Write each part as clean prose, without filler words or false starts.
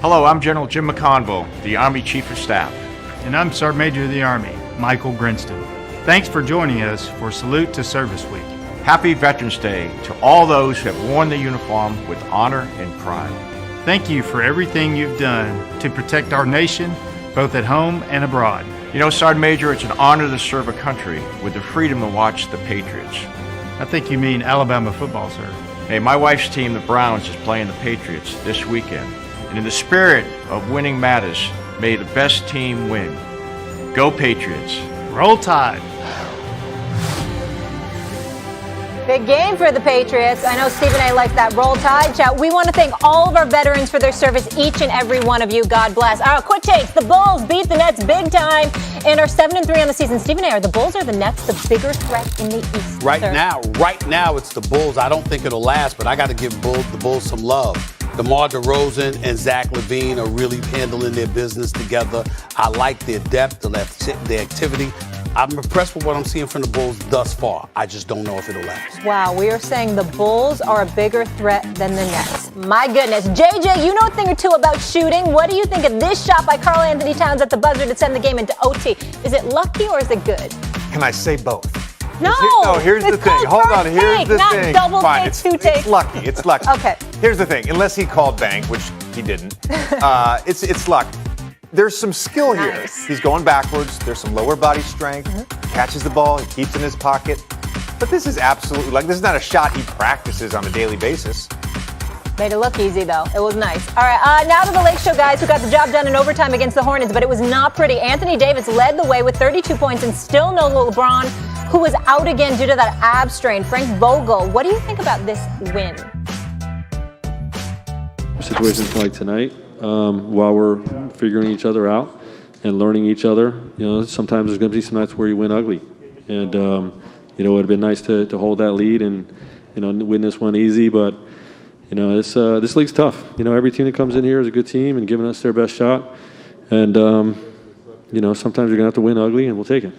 Hello, I'm General Jim McConville, the Army Chief of Staff. And I'm Sergeant Major of the Army, Michael Grinston. Thanks for joining us for Salute to Service Week. Happy Veterans Day to all those who have worn the uniform with honor and pride. Thank you for everything you've done to protect our nation, both at home and abroad. You know, Sergeant Major, it's an honor to serve a country with the freedom to watch the Patriots. I think you mean Alabama football, sir. Hey, my wife's team, the Browns, is playing the Patriots this weekend. And in the spirit of winning matters, may the best team win. Go Patriots. Roll Tide. Big game for the Patriots. I know Stephen A. likes that Roll Tide shout. We want to thank all of our veterans for their service, each and every one of you. God bless. All right, quick takes. The Bulls beat the Nets big time and are 7-3 on the season. Stephen A., are the Bulls or the Nets the bigger threat in the East? Right now, it's the Bulls. I don't think it'll last, but I got to give the Bulls some love. DeMar DeRozan and Zach LaVine are really handling their business together. I like their depth, their activity. I'm impressed with what I'm seeing from the Bulls thus far. I just don't know if it'll last. Wow, we are saying the Bulls are a bigger threat than the Nets. My goodness. JJ, you know a thing or two about shooting. What do you think of this shot by Karl Anthony Towns at the buzzer to send the game into OT? Is it lucky or is it good? Can I say both? No, here's the thing. Hold on, here's the thing. Double Fine, take, two take. It's lucky. It's lucky. Okay. Here's the thing. Unless he called bank, which he didn't, it's luck. There's some skill here. He's going backwards. There's some lower body strength. Catches the ball. He keeps it in his pocket. But this is absolutely this is not a shot he practices on a daily basis. Made it look easy, though. It was nice. All right, now to the Lake Show guys who got the job done in overtime against the Hornets, but it was not pretty. Anthony Davis led the way with 32 points and still no LeBron, who was out again due to that ab strain. Frank Vogel, what do you think about this win? Situations like tonight, while we're figuring each other out and learning each other, sometimes there's going to be some nights where you win ugly. And, it would have been nice to hold that lead and, win this one easy. But, this league's tough. Every team that comes in here is a good team and giving us their best shot. And, sometimes you're going to have to win ugly, and we'll take it.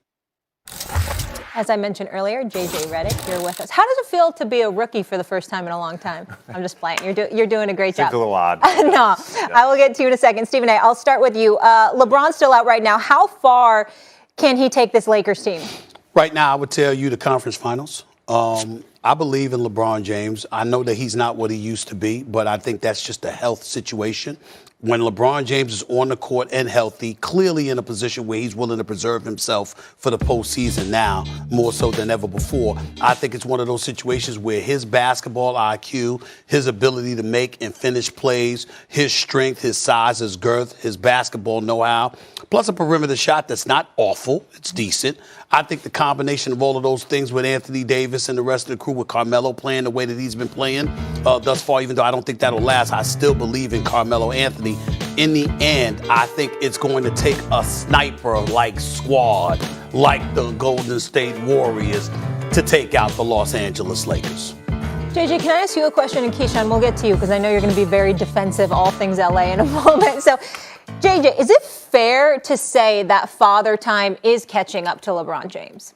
As I mentioned earlier, JJ Redick here with us. How does it feel to be a rookie for the first time in a long time? I'm just playing. You're doing a great job. Seems a little odd. No, I will get to you in a second. Stephen A., I'll start with you. LeBron's still out right now. How far can he take this Lakers team? Right now, I would tell you the conference finals. I believe in LeBron James. I know that he's not what he used to be, but I think that's just a health situation. When LeBron James is on the court and healthy, clearly in a position where he's willing to preserve himself for the postseason now, more so than ever before, I think it's one of those situations where his basketball IQ, his ability to make and finish plays, his strength, his size, his girth, his basketball know-how, plus a perimeter shot that's not awful, it's decent. I think the combination of all of those things with Anthony Davis and the rest of the crew, with Carmelo playing the way that he's been playing thus far, even though I don't think that'll last, I still believe in Carmelo Anthony. In the end, I think it's going to take a sniper-like squad, like the Golden State Warriors, to take out the Los Angeles Lakers. JJ, can I ask you a question? And Keyshawn, we'll get to you because I know you're going to be very defensive, all things LA in a moment. So, JJ, is it fair to say that father time is catching up to LeBron James?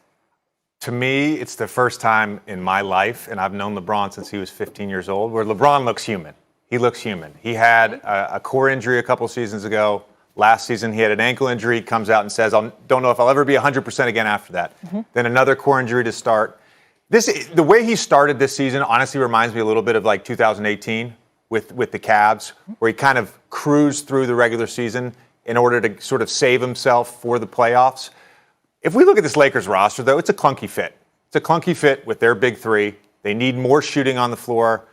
To me, it's the first time in my life, and I've known LeBron since he was 15 years old, where LeBron looks human. He looks human. He had a core injury a couple seasons ago. Last season, he had an ankle injury. Comes out and says, "I don't know if I'll ever be 100% again after that." Then another core injury to start. The way he started this season honestly reminds me a little bit of like 2018 with the Cavs, where he kind of cruised through the regular season in order to sort of save himself for the playoffs. If we look at this Lakers roster, though, it's a clunky fit. It's a clunky fit with their big three. They need more shooting on the floor.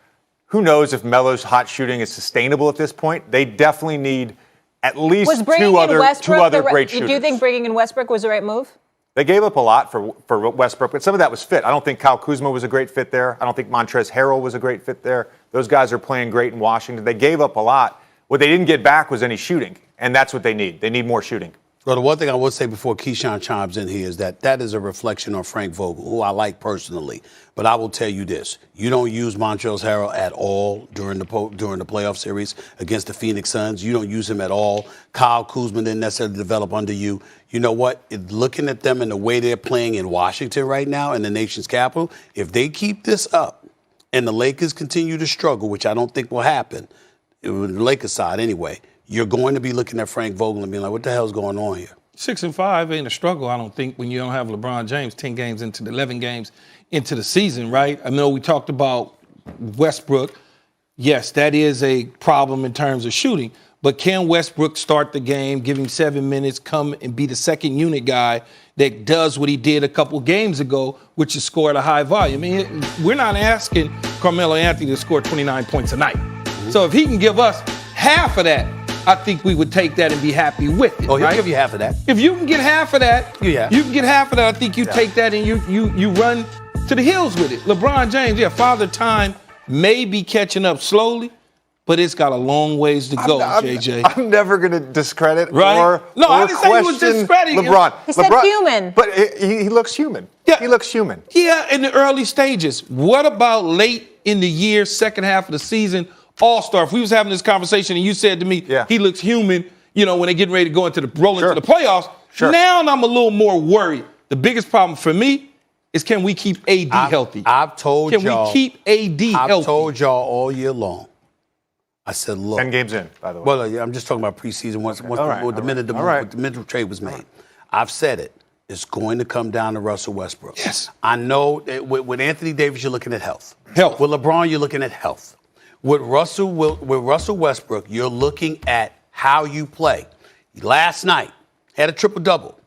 Who knows if Melo's hot shooting is sustainable at this point? They definitely need at least two other great shooters. Do you think bringing in Westbrook was the right move? They gave up a lot for Westbrook, but some of that was fit. I don't think Kyle Kuzma was a great fit there. I don't think Montrezl Harrell was a great fit there. Those guys are playing great in Washington. They gave up a lot. What they didn't get back was any shooting, and that's what they need. They need more shooting. Well, the one thing I would say before Keyshawn chimes in here is that is a reflection on Frank Vogel, who I like personally. But I will tell you this. You don't use Montrezl Harrell at all during the playoff series against the Phoenix Suns. You don't use him at all. Kyle Kuzma didn't necessarily develop under you. You know what? Looking at them and the way they're playing in Washington right now, in the nation's capital, if they keep this up and the Lakers continue to struggle, which I don't think will happen, the Lakers side anyway, you're going to be looking at Frank Vogel and being like, what the hell's going on here? 6-5 ain't a struggle, I don't think, when you don't have LeBron James 10 games into the 11 games into the season, right? I know we talked about Westbrook. Yes, that is a problem in terms of shooting. But can Westbrook start the game, give him 7 minutes, come and be the second unit guy that does what he did a couple games ago, which is score at a high volume? I mean, we're not asking Carmelo Anthony to score 29 points a night. So if he can give us half of that, I think we would take that and be happy with it. Oh, he'll right? give you half of that. If you can get half of that, Yeah. you can get half of that. I think you take that and you run to the hills with it. LeBron James, Father Time may be catching up slowly, but it's got a long ways to go, JJ. I'm never going to discredit Right? or I didn't say he was question discrediting him. LeBron. He said human. But he looks human. Yeah. He looks human. Yeah, in the early stages. What about late in the year, second half of the season, All-Star? If we was having this conversation and you said to me, he looks human, when they're getting ready to go into roll into the playoffs, now I'm a little more worried. The biggest problem for me is, can we keep AD healthy? I've told Can y'all. we keep AD healthy? I've told y'all all year long. I said, look. 10 games in, by the way. Well, I'm just talking about preseason once the minute the mental trade was made. I've said it. It's going to come down to Russell Westbrook. Yes. I know that with Anthony Davis, you're looking at health. Health. With LeBron, you're looking at health. With Russell Westbrook, you're looking at how you play. Last night, had a triple-double.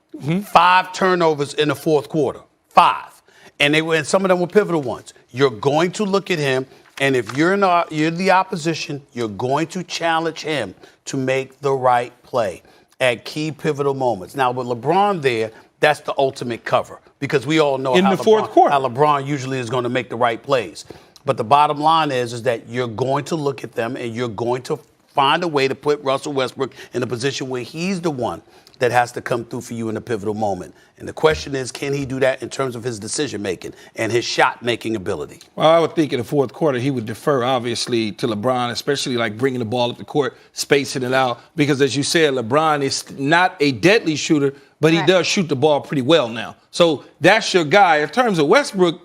5 turnovers in the fourth quarter. 5. And some of them were pivotal ones. You're going to look at him, and if you're the opposition, you're going to challenge him to make the right play at key pivotal moments. Now, with LeBron there, that's the ultimate cover, because we all know In the fourth quarter, how LeBron usually is going to make the right plays. But the bottom line is that you're going to look at them and you're going to find a way to put Russell Westbrook in a position where he's the one that has to come through for you in a pivotal moment. And the question is, can he do that in terms of his decision-making and his shot-making ability? Well, I would think in the fourth quarter he would defer, obviously, to LeBron, especially like bringing the ball up the court, spacing it out. Because as you said, LeBron is not a deadly shooter, but he does shoot the ball pretty well now. So that's your guy. In terms of Westbrook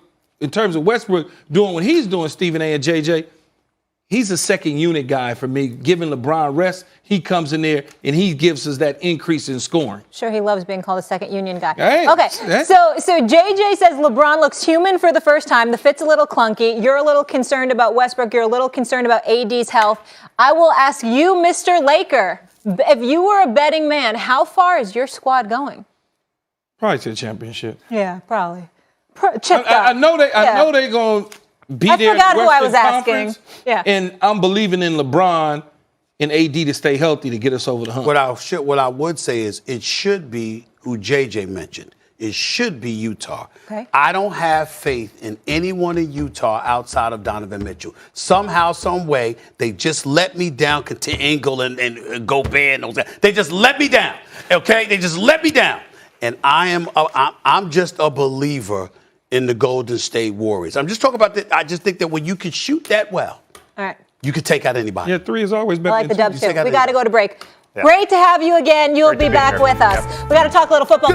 doing what he's doing, Stephen A. and JJ, he's a second unit guy for me. Giving LeBron rest, he comes in there and he gives us that increase in scoring. Sure, he loves being called a second union guy. Hey, okay, so JJ says LeBron looks human for the first time. The fit's a little clunky. You're a little concerned about Westbrook. You're a little concerned about AD's health. I will ask you, Mr. Laker, if you were a betting man, how far is your squad going? Probably to the championship. Yeah, probably. I know they're going to be there. I forgot who I was Conference, asking. Yeah. And I'm believing in LeBron and AD to stay healthy to get us over the hump. What I would say is it should be who JJ mentioned. It should be Utah. Okay. I don't have faith in anyone in Utah outside of Donovan Mitchell. Somehow, some way, they just let me down. Angle and Gobert and those. They just let me down. Okay, they just let me down. And I'm just a believer in the Golden State Warriors. I'm just talking about that. I just think that when you can shoot that well, all right, you can take out anybody. Yeah, 3 is always better. I like the than dub 2. too. We got to go to break. Yeah. Great to have you again. You'll be back with us. We got to talk a little football.